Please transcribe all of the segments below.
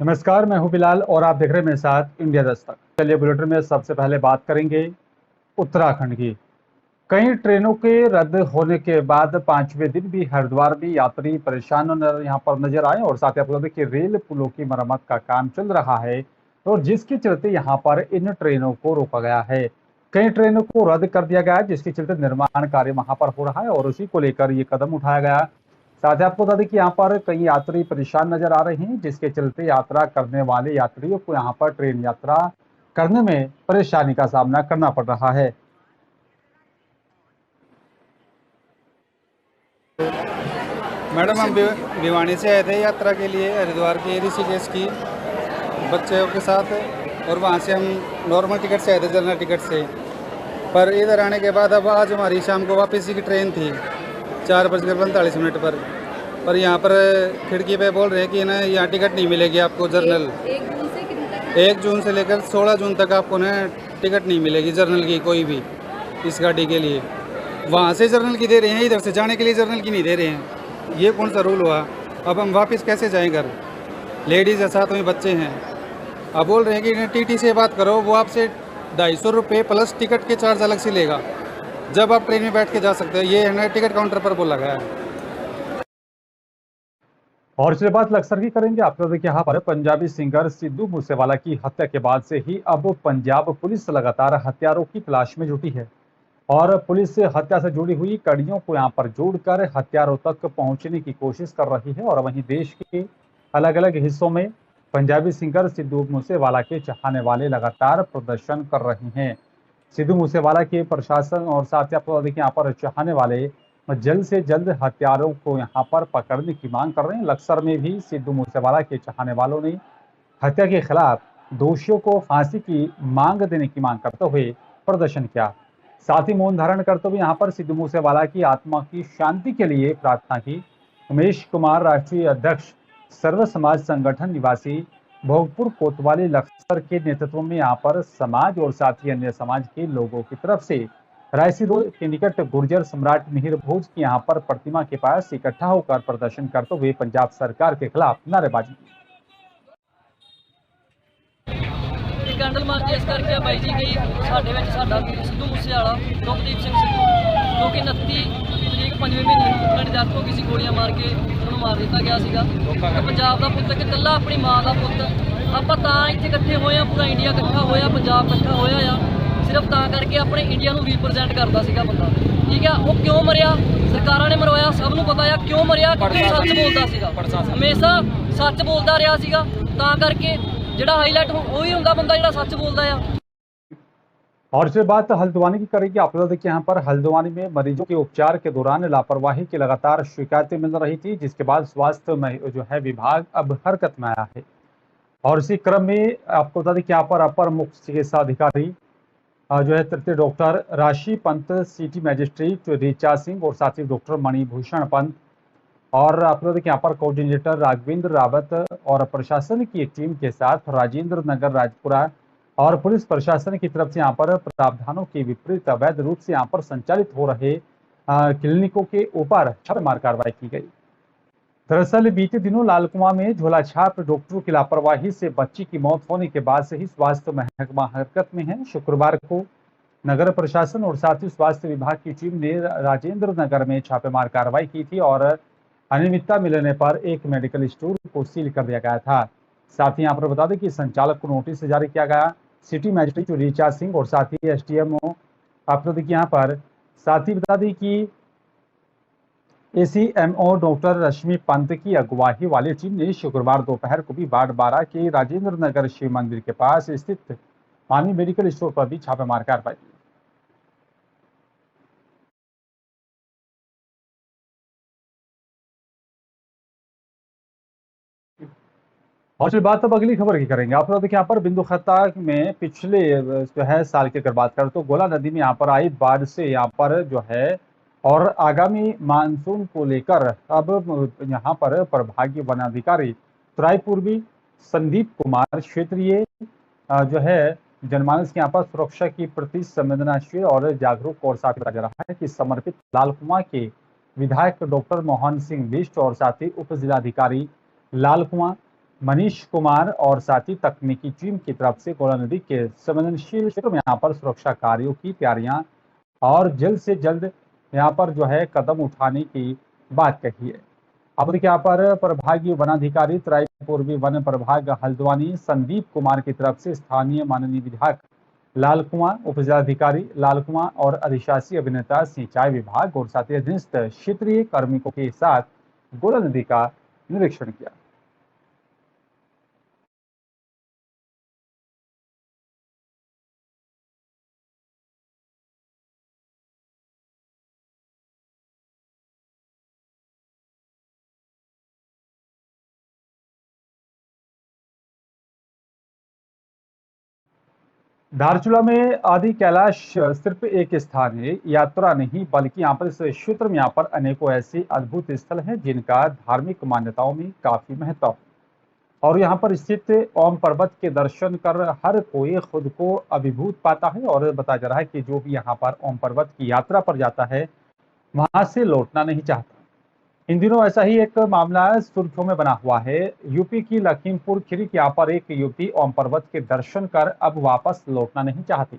नमस्कार, मैं हूं बिलाल और आप देख रहे हैं मेरे साथ इंडिया दस्तक। चलिए बुलेटिन में सबसे पहले बात करेंगे उत्तराखंड की। कई ट्रेनों के रद्द होने के बाद पांचवें दिन भी हरिद्वार में यात्री परेशान यहाँ पर नजर आए और साथ ही आपको बता दें कि रेल पुलों की मरम्मत का काम चल रहा है और जिसके चलते यहाँ पर इन ट्रेनों को रोका गया है। कई ट्रेनों को रद्द कर दिया गया है जिसके चलते निर्माण कार्य वहां पर हो रहा है और उसी को लेकर ये कदम उठाया गया। साथ ही आपको बता दें कि यहाँ पर कई यात्री परेशान नजर आ रहे हैं जिसके चलते यात्रा करने वाले यात्रियों को यहाँ पर ट्रेन यात्रा करने में परेशानी का सामना करना पड़ रहा है। मैडम हम भिवानी से आए थे यात्रा के लिए हरिद्वार के ऋषिकेश की बच्चों के साथ। और वहाँ से हम नॉर्मल टिकट से आए थे, जनरल टिकट से। पर इधर आने के बाद अब आज हमारी शाम को वापसी की ट्रेन थी 4:45 पर यहाँ पर खिड़की पे बोल रहे हैं कि ना यहाँ टिकट नहीं मिलेगी आपको जर्नल। 1 जून से लेकर 16 जून तक आपको ना टिकट नहीं मिलेगी जर्नल की कोई भी इस गाड़ी के लिए। वहाँ से जर्नल की दे रहे हैं, इधर से जाने के लिए जर्नल की नहीं दे रहे हैं। ये कौन सा रूल हुआ? अब हम वापस कैसे जाएं घर? लेडीज़ है, साथ में बच्चे हैं। अब बोल रहे हैं कि टीटी से बात करो, वो आपसे 250 रुपये प्लस टिकट के चार्ज अलग से लेगा जब आप ट्रेन में बैठ के जा सकते हो। ये है ना टिकट काउंटर पर बोला गया है। और इसके बाद लक्सर की करेंगे। आपको देखिए यहाँ पर पंजाबी सिंगर सिद्धू मूसेवाला की हत्या के बाद से ही अब पंजाब पुलिस लगातार हत्यारों की तलाश में जुटी है और पुलिस से हत्या से जुड़ी हुई कड़ियों को यहाँ पर जोड़कर हत्यारों तक पहुंचने की कोशिश कर रही है। और वहीं देश के अलग अलग हिस्सों में पंजाबी सिंगर सिद्धू मूसेवाला के चाहने वाले लगातार प्रदर्शन कर रहे हैं। सिद्धू मूसेवाला के प्रशासन और साथ ही आपको देखिए यहाँ पर चाहने वाले जल्द से जल्द हत्यारों को यहाँ पर पकड़ने की मांग कर रहे हैं। लक्सर में भी सिद्धू मूसेवाला के चाहने वालों ने हत्या के खिलाफ दोषियों को फांसी की मांग देने की मांग करते हुए प्रदर्शन किया। साथ ही मौन धारण करते हुए यहाँ पर सिद्धू मूसेवाला की आत्मा की शांति के लिए प्रार्थना की। उमेश कुमार राष्ट्रीय अध्यक्ष सर्व समाज संगठन निवासी भोगपुर कोतवाली लक्सर के नेतृत्व में यहाँ पर समाज और साथ ही अन्य समाज के लोगों की तरफ से रायसी रोड के निकट गुर्जर सम्राट मिहिर भोज की यहाँ पर प्रतिमा के पास इकट्ठा होकर प्रदर्शन करते हुए पंजाब सरकार के खिलाफ नारेबाजी की। कैंडल मार्च इस करके आ बाई जी गई ਸਾਡੇ ਵਿੱਚ ਸਾਡਾ ਵੀਰ ਸਿੱਧੂ ਮੂਸੇਵਾਲਾ ਰੂਪਦੀਪ ਸਿੰਘ ਸਿੱਧੂ ਜੋ ਕਿ 29 ਤਰੀਕ 5ਵੇਂ ਮਹੀਨੇ ਨੂੰ ਉਹਨਾਂ ਦੀ ਡੈਥ ਹੋ ਗਈ ਸੀ, ਗੋਲੀਆਂ ਮਾਰ ਕੇ ਉਹਨੂੰ ਮਾਰ ਦਿੱਤਾ ਗਿਆ ਸੀਗਾ। ਪੰਜਾਬ ਦਾ ਪੁੱਤ ਕਿ ਇਕੱਲਾ ਆਪਣੀ ਮਾਂ ਦਾ ਪੁੱਤ ਆਪਾਂ ਤਾਂ ਇੱਥੇ ਇਕੱਠੇ ਹੋਏ ਆ, ਪੂਰਾ ਇੰਡੀਆ ਇਕੱਠਾ ਹੋਇਆ, ਪੰਜਾਬ ਇਕੱਠਾ ਹੋਇਆ ਆ ਸਿਰਫ ਤਾਂ ਕਰਕੇ ਆਪਣੇ ਇੰਡੀਆ ਨੂੰ ਰਿਪਰੈਜ਼ੈਂਟ ਕਰਦਾ ਸੀਗਾ ਬੰਦਾ। ਠੀਕ ਆ, ਉਹ ਕਿਉਂ ਮਰਿਆ? ਸਰਕਾਰਾਂ ਨੇ ਮਰਵਾਇਆ, ਸਭ ਨੂੰ ਪਤਾ ਆ ਕਿਉਂ ਮਰਿਆ, ਕਿਉਂਕਿ ਸੱਚ ਬੋਲਦਾ ਸੀਗਾ, ਹਮੇਸ਼ਾ ਸੱਚ ਬੋਲਦਾ ਰਿਹਾ ਸੀਗਾ। ਤਾਂ ਕਰਕੇ ਜਿਹੜਾ ਹਾਈਲਾਈਟ वही ਹੁੰਦਾ ਬੰਦਾ ਜਿਹੜਾ ਸੱਚ ਬੋਲਦਾ ਆ। और इसके बाद हल्द्वानी की करेंगे। आपको बता दें कि यहाँ पर हल्द्वानी में मरीजों के उपचार के दौरान लापरवाही की लगातार शिकायतें मिल रही थी जिसके बाद स्वास्थ्य में जो है विभाग अब हरकत में आया है। और इसी क्रम में आपको बता दें कि यहाँ पर अपर मुख्य चिकित्सा अधिकारी जो है तृतीय डॉक्टर राशि पंत, सिटी मजिस्ट्रेट ऋचा सिंह और साथ ही डॉक्टर मणिभूषण पंत और आपको बता दें कि यहाँ पर कोऑर्डिनेटर राघवेंद्र रावत और प्रशासन की एक टीम के साथ राजेंद्र नगर राजपुरा और पुलिस प्रशासन की तरफ से यहाँ पर प्रावधानों के विपरीत अवैध रूप से यहाँ पर संचालित हो रहे क्लिनिकों के ऊपर छापेमार कार्रवाई की गई। दरअसल बीते दिनों लालकुआं में झोलाछाप डॉक्टरों की लापरवाही से बच्ची की मौत होने के बाद से ही स्वास्थ्य महकमा हरकत में है। शुक्रवार को नगर प्रशासन और साथ ही स्वास्थ्य विभाग की टीम ने राजेंद्र नगर में छापेमार कार्रवाई की थी और अनियमितता मिलने पर एक मेडिकल स्टोर को सील कर दिया गया था। साथ ही यहाँ पर बता दें कि संचालक को नोटिस जारी किया गया। सिटी मजिस्ट्रेट ऋचा सिंह और साथ ही एसडीएमओ आपको देखिए यहाँ पर साथ ही बता दें कि एसीएमओ डॉक्टर रश्मि पंत की अगुवाई वाली टीम ने शुक्रवार दोपहर को भी वार्ड 12 के राजेंद्र नगर शिव मंदिर के पास स्थित मानी मेडिकल स्टोर पर भी छापेमार कार्रवाई की। और फिर बात अब अगली खबर की करेंगे। आप लोग देखिए यहाँ पर बिंदु खत्ता में पिछले जो है साल की अगर बात करें तो गोला नदी में यहाँ पर आई बाढ़ से यहाँ पर जो है और आगामी मानसून को लेकर अब यहाँ पर प्रभागीय वनाधिकारी रायपूर्वी संदीप कुमार क्षेत्रीय जो है जनमानस के यहाँ पर सुरक्षा की प्रति संवेदनशील और जागरूक और साथ बताया जा रहा है कि समर्पित लालकुआं के विधायक डॉक्टर मोहन सिंह बिष्ट और साथ ही उप जिलाधिकारी लालकुआं मनीष कुमार और साथी तकनीकी टीम की तरफ से कोयला नदी के संवेदनशील क्षेत्र में यहाँ पर सुरक्षा कार्यों की तैयारियां और जल्द से जल्द यहाँ पर जो है कदम उठाने की बात कही है। अब देखिए यहाँ पर प्रभागीय वनाधिकारी पूर्वी वन प्रभाग हल्द्वानी संदीप कुमार की तरफ से स्थानीय माननीय विधायक लाल कुमार, उपजिलाधिकारी लाल कुमार और अधिशासी अभिनेता सिंचाई विभाग और साथ ही अधीनस्थ क्षेत्रीय कार्मिकों के साथ गोला नदी का निरीक्षण किया। धारचूला में आदि कैलाश सिर्फ एक स्थान है, यात्रा नहीं, बल्कि यहाँ पर इस क्षेत्र में यहाँ पर अनेकों ऐसे अद्भुत स्थल हैं जिनका धार्मिक मान्यताओं में काफी महत्व है। और यहाँ पर स्थित ओम पर्वत के दर्शन कर हर कोई खुद को अभिभूत पाता है। और बताया जा रहा है कि जो भी यहाँ पर ओम पर्वत की यात्रा पर जाता है वहां से लौटना नहीं चाहता। इन दिनों ऐसा ही एक मामला सुर्खियों में बना हुआ है। यूपी की लखीमपुर खीरी की यहाँ पर एक युवती ओम पर्वत के दर्शन कर अब वापस लौटना नहीं चाहती।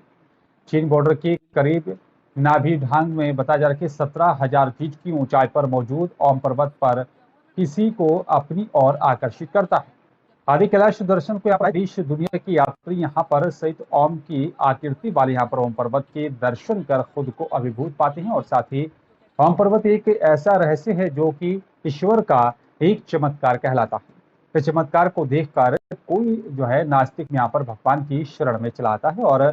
चीन बॉर्डर के करीब नाभी ढांग में बताया जा रहा है कि 17,000 फीट की ऊंचाई पर मौजूद ओम पर्वत पर किसी को अपनी ओर आकर्षित करता है। आदि कैलाश दर्शन को यहाँ पर देश दुनिया के यात्री यहाँ पर सहित ओम की आकृति वाले यहाँ पर ओम पर्वत के दर्शन कर खुद को अभिभूत पाते हैं। और साथ ही ओम पर्वत एक ऐसा रहस्य है जो कि ईश्वर का एक चमत्कार कहलाता है। इस चमत्कार को देखकर कोई जो है नास्तिक यहाँ पर भगवान की शरण में चला आता है और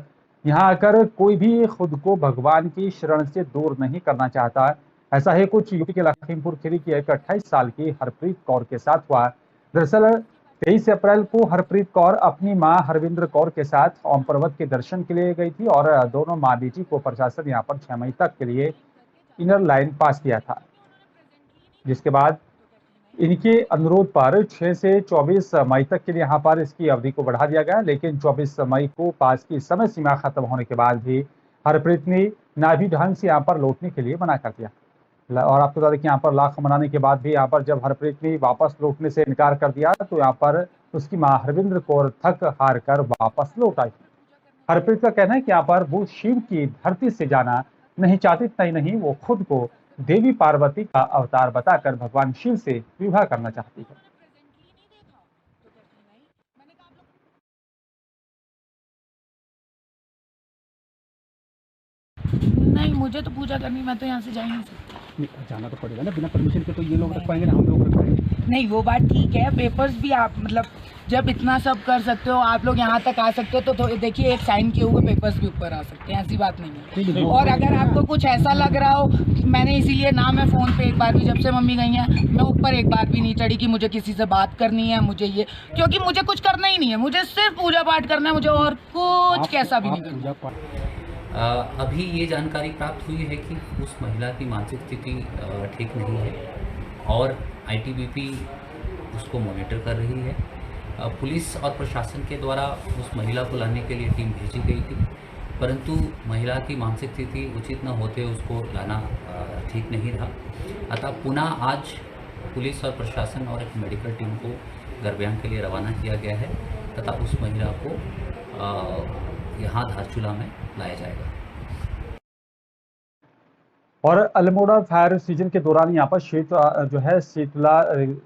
यहाँ आकर कोई भी खुद को भगवान की शरण से दूर नहीं करना चाहता। ऐसा है कुछ यूपी के लखीमपुर खीरी की एक 28 साल की हरप्रीत कौर के साथ हुआ। दरअसल 23 अप्रैल को हरप्रीत कौर अपनी मां हरविंद्र कौर के साथ ओम पर्वत के दर्शन के लिए गई थी और दोनों मां बेटी को प्रशासन यहाँ पर 6 मई तक के लिए इनर लाइन पास किया था, जिसके बाद इनके अनुरोध पर 6 से 24 मई तक के लिए यहाँ पर इसकी अवधि को बढ़ा दिया गया। लेकिन 24 मई को पास की समय सीमा खत्म होने के बाद भी हरप्रीत ने नाभी ढंग से यहाँ पर लौटने के लिए मना कर दिया। और आपको बता दें कि यहाँ पर लाख मनाने के बाद भी यहाँ पर जब हरप्रीत ने वापस लौटने से इनकार कर दिया तो यहाँ पर उसकी मां हरविंद्र कौर थक हार कर वापस लौट आई। हरप्रीत का कहना है कि यहाँ पर वो शिव की धरती से जाना नहीं चाहती। इतना ही नहीं, वो खुद को देवी पार्वती का अवतार बताकर भगवान शिव से विवाह करना चाहती है। नहीं, मुझे तो पूजा करनी, मैं तो यहाँ से जा ही नहीं सकती। जाना तो पड़ेगा ना, बिना परमिशन के तो ये लोग रख पाएंगे ना, हम लोग रख पाएंगे? नहीं, वो बात ठीक है, पेपर्स भी आप मतलब जब इतना सब कर सकते हो, आप लोग यहाँ तक आ सकते हो तो देखिए एक साइन किए हुए पेपर्स भी ऊपर आ सकते हैं, ऐसी बात नहीं है। और अगर आपको कुछ ऐसा लग रहा हो, मैंने इसीलिए ना मैं फ़ोन पे एक बार भी, जब से मम्मी गई हैं, मैं ऊपर एक बार भी नहीं चढ़ी कि मुझे किसी से बात करनी है, मुझे ये, क्योंकि मुझे कुछ करना ही नहीं है, मुझे सिर्फ पूजा पाठ करना है, मुझे और कुछ कैसा भी नहीं करना। अभी ये जानकारी प्राप्त हुई है कि उस महिला की मानसिक स्थिति ठीक नहीं है और आईटीबीपी उसको मॉनिटर कर रही है। पुलिस और प्रशासन के द्वारा उस महिला को लाने के लिए टीम भेजी गई थी, परंतु महिला की मानसिक स्थिति उचित न होते उसको लाना ठीक नहीं रहा। अतः पुनः आज पुलिस और प्रशासन और एक मेडिकल टीम को गर्भयान के लिए रवाना किया गया है तथा उस महिला को यहाँ धारचूला में लाया जाएगा। और अल्मोड़ा फायर सीजन के दौरान यहाँ पर जो है शीतला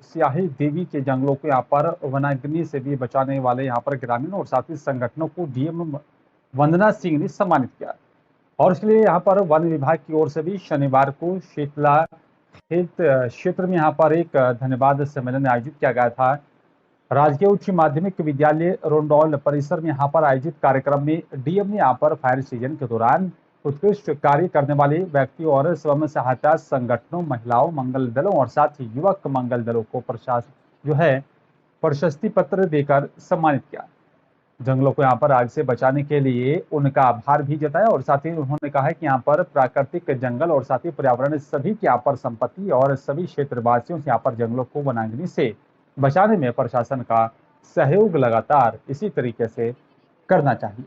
स्याही देवी के जंगलों को यहाँ पर वनाग्नि से भी बचाने वाले यहाँ पर ग्रामीण और साथ ही संगठनों को डीएम वंदना सिंह ने सम्मानित किया। और इसलिए यहाँ पर वन विभाग की ओर से भी शनिवार को शीतला खेत क्षेत्र में यहाँ पर एक धन्यवाद सम्मेलन आयोजित किया गया था। राजकीय उच्च माध्यमिक विद्यालय रोंडौल परिसर में यहाँ पर आयोजित कार्यक्रम में डीएम ने यहाँ पर फायर सीजन के दौरान उत्कृष्ट कार्य करने वाले व्यक्तियों और स्वयं सहायता संगठनों, महिलाओं, मंगल दलों और साथ ही युवक मंगल दलों को प्रशस्ति पत्र देकर सम्मानित किया। जंगलों को यहाँ पर आग से बचाने के लिए उनका आभार भी जताया और साथ ही उन्होंने कहा कि यहाँ पर प्राकृतिक जंगल और साथ ही पर्यावरण सभी की यहाँ पर संपत्ति और सभी क्षेत्रवासियों से यहाँ पर जंगलों को वनाग्नि से बचाने में प्रशासन का सहयोग लगातार इसी तरीके से करना चाहिए।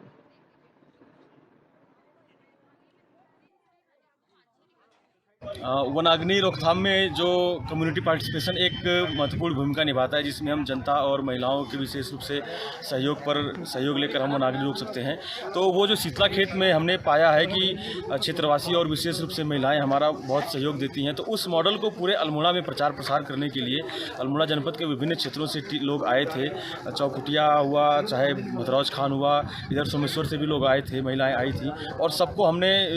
वनाग्नि रोकथाम में जो कम्युनिटी पार्टिसिपेशन एक महत्वपूर्ण भूमिका निभाता है, जिसमें हम जनता और महिलाओं के विशेष रूप से सहयोग लेकर हम वनाग्नि रोक सकते हैं। तो वो जो शीतला खेत में हमने पाया है कि क्षेत्रवासी और विशेष रूप से महिलाएं हमारा बहुत सहयोग देती हैं, तो उस मॉडल को पूरे अल्मोड़ा में प्रचार प्रसार करने के लिए अल्मोड़ा जनपद के विभिन्न क्षेत्रों से लोग आए थे। चौकुटिया हुआ, चाहे भद्रौज खान हुआ, इधर सोमेश्वर से भी लोग आए थे, महिलाएँ आई थी, और सबको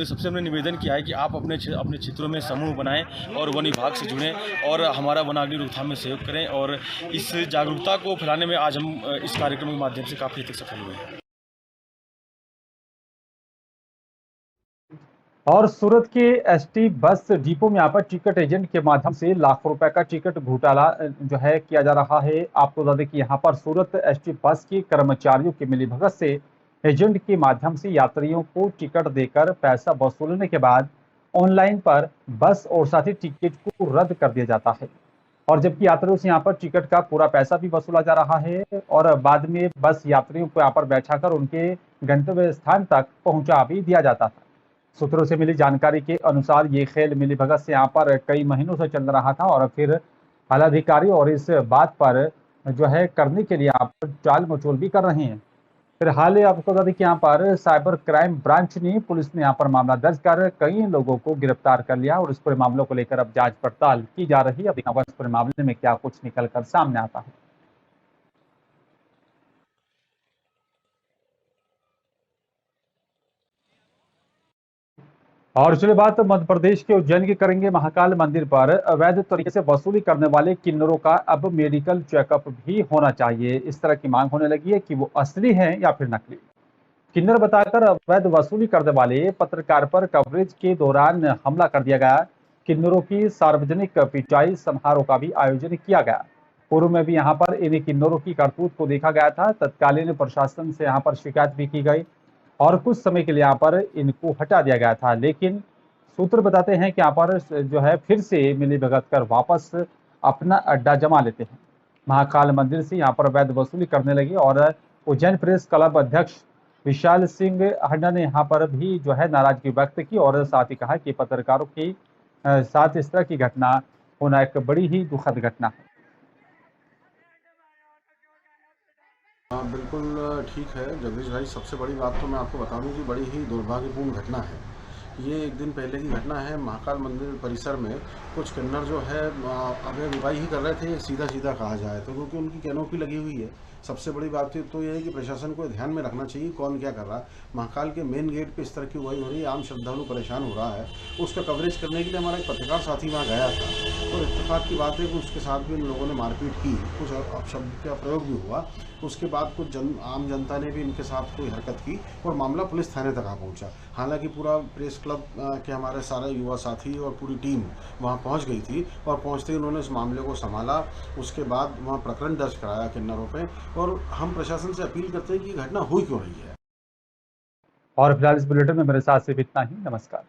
सबसे हमने निवेदन किया है कि आप अपने क्षेत्रों में समूह बनाएं और वन विभाग से जुड़ें और हमारा वनाग्नि रोकथाम में सहयोग करें। और इस जागरूकता को फैलाने में आज हम इस कार्यक्रम के माध्यम से काफ़ी हद तक सफल हुए हैं। और सूरत के एसटी बस डिपो में यहाँ पर टिकट एजेंट के माध्यम से लाखों रुपए का टिकट घोटाला जो है किया जा रहा है। आपको बता दें कि यहाँ पर सूरत एसटी बस के कर्मचारियों की मिलीभगत से एजेंट के माध्यम से यात्रियों को टिकट देकर पैसा वसूलने के बाद ऑनलाइन पर बस और साथ ही टिकट को रद्द कर दिया जाता है, और जबकि यात्रियों से यहाँ पर टिकट का पूरा पैसा भी वसूला जा रहा है और बाद में बस यात्रियों को यहाँ पर बैठाकर उनके गंतव्य स्थान तक पहुंचा भी दिया जाता था। सूत्रों से मिली जानकारी के अनुसार ये खेल मिलीभगत से यहाँ पर कई महीनों से चल रहा था और फिर आलाधिकारी और इस बात पर जो है करने के लिए यहाँ पर टाल मटोल भी कर रहे हैं। फिलहाल आपको बता दें कि यहाँ पर साइबर क्राइम ब्रांच ने पुलिस ने यहाँ पर मामला दर्ज कर कई लोगों को गिरफ्तार कर लिया और इस पूरे मामलों को लेकर अब जांच पड़ताल की जा रही है। अब इस पूरे मामले में क्या कुछ निकल कर सामने आता है। और चलिए बात मध्य प्रदेश के उज्जैन की करेंगे। महाकाल मंदिर पर अवैध तरीके से वसूली करने वाले किन्नरों का अब मेडिकल चेकअप भी होना चाहिए। इस तरह की मांग होने लगी है कि वो असली हैं या फिर नकली। किन्नर बताकर अवैध वसूली करने वाले पत्रकार पर कवरेज के दौरान हमला कर दिया गया। किन्नरों की सार्वजनिक पिटाई समारोह का भी आयोजन किया गया। पूर्व में भी यहाँ पर इन किन्नरों की करतूत को देखा गया था। तत्कालीन प्रशासन से यहाँ पर शिकायत भी की गई और कुछ समय के लिए यहाँ पर इनको हटा दिया गया था, लेकिन सूत्र बताते हैं कि यहाँ पर जो है फिर से मिलीभगत कर वापस अपना अड्डा जमा लेते हैं। महाकाल मंदिर से यहाँ पर अवैध वसूली करने लगी और उज्जैन प्रेस क्लब अध्यक्ष विशाल सिंह हड्डा ने यहाँ पर भी जो है नाराजगी व्यक्त की और साथ ही कहा कि पत्रकारों के साथ इस तरह की घटना होना एक बड़ी ही दुखद घटना है। हाँ बिल्कुल ठीक है जगदीश भाई। सबसे बड़ी बात तो मैं आपको बता दूं कि बड़ी ही दुर्भाग्यपूर्ण घटना है। ये एक दिन पहले की घटना है। महाकाल मंदिर परिसर में कुछ किन्नर जो है अवैध विवाह ही कर रहे थे, सीधा सीधा कहा जाए तो, क्योंकि उनकी कैनोपी लगी हुई है। सबसे बड़ी बात तो ये है कि प्रशासन को ध्यान में रखना चाहिए कौन क्या कर रहा है। महाकाल के मेन गेट पे इस तरह की हुई हो रही है, आम श्रद्धालु परेशान हो रहा है। उसका कवरेज करने के लिए हमारा एक पत्रकार साथी वहाँ गया था और इत्तेफाक की बात है कि उसके साथ भी इन लोगों ने मारपीट की, कुछ अपशब्द का प्रयोग भी हुआ। उसके बाद कुछ आम जनता ने भी इनके साथ कोई हरकत की और मामला पुलिस थाने तक आ पहुंचा। हालांकि पूरा प्रेस क्लब के हमारे सारे युवा साथी और पूरी टीम वहां पहुंच गई थी और पहुंचते ही उन्होंने इस मामले को संभाला। उसके बाद वहां प्रकरण दर्ज कराया किन्नरों पे और हम प्रशासन से अपील करते हैं कि घटना हुई क्यों रही है। और फिलहाल इस बुलेटिन में मेरे साथ सिर्फ इतना ही। नमस्कार।